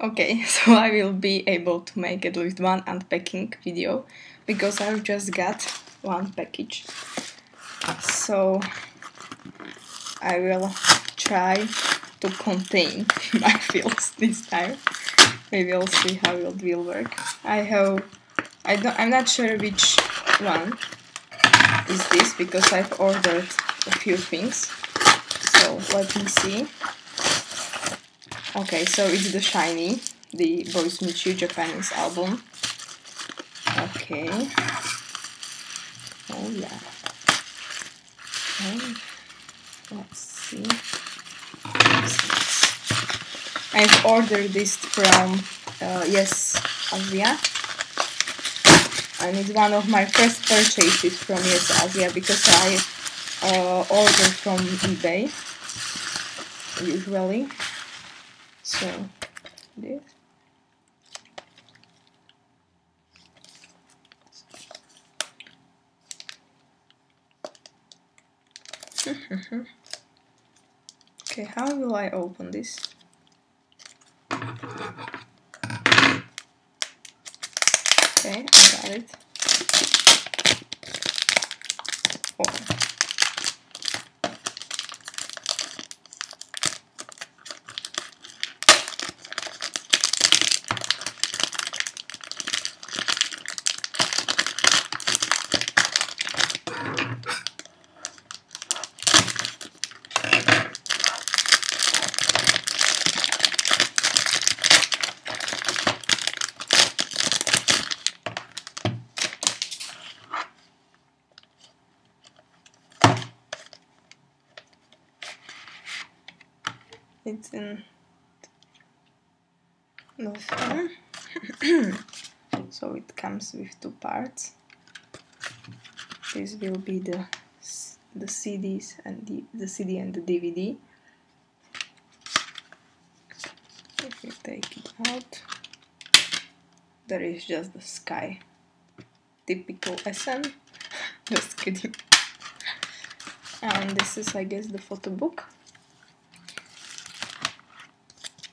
Okay, so I will be able to make at least one unpacking video because I've just got one package. So I will try to contain my feels this time. We will see how it will work. I'm not sure which one is this because I've ordered a few things. So let me see. Okay, so it's the SHINee, the Boys Meet You Japanese album. Okay. Oh yeah. Okay. Let's see. I've ordered this from Yes Asia, and it's one of my first purchases from Yes Asia because I order from eBay usually. So this. Okay, how will I open this? Okay, I got it. Oh. It's in the film. So it comes with two parts. This will be the CDs and the CD and the DVD. If you take it out, there is just the sky. Typical SM. Just kidding. And this is, I guess, the photo book.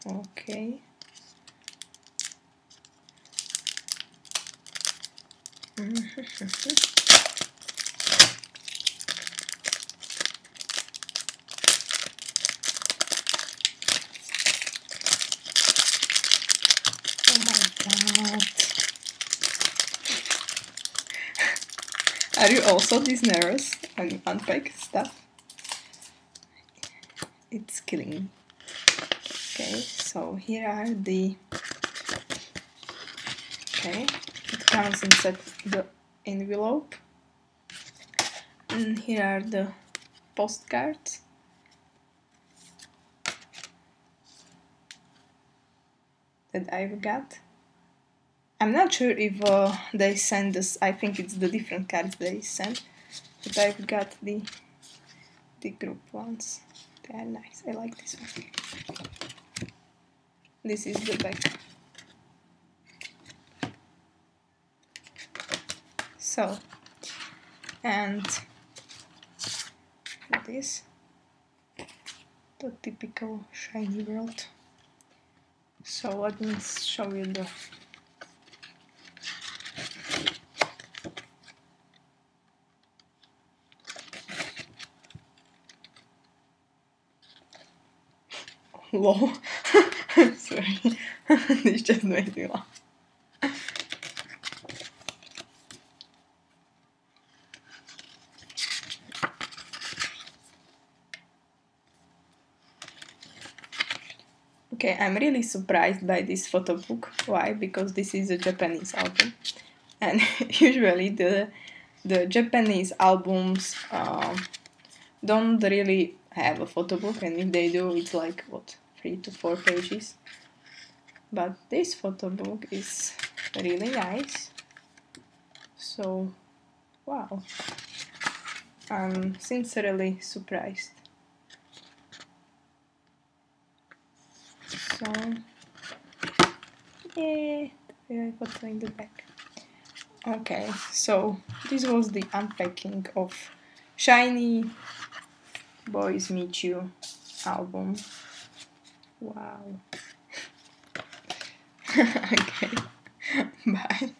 Okay. Oh my god. Are you also this nervous when you unpack stuff? It's killing me. Okay, so here are the... Okay, it comes inside the envelope. And here are the postcards. That I've got. I'm not sure if they send us, I think it's the different cards they send, but I've got the group ones. They are nice, I like this one. This is the back. So, and this, the typical SHINee world. So let me show you the lol. Sorry, this just made me laugh. Okay, I'm really surprised by this photo book. Why? Because this is a Japanese album, and usually the Japanese albums don't really have a photo book, and if they do, it's like what, 3 to 4 pages. But this photo book is really nice. So, wow, I'm sincerely surprised. So, yeah, I photo in the back. Okay, so this was the unpacking of SHINee Boys Meet You album. Wow. Okay, bye.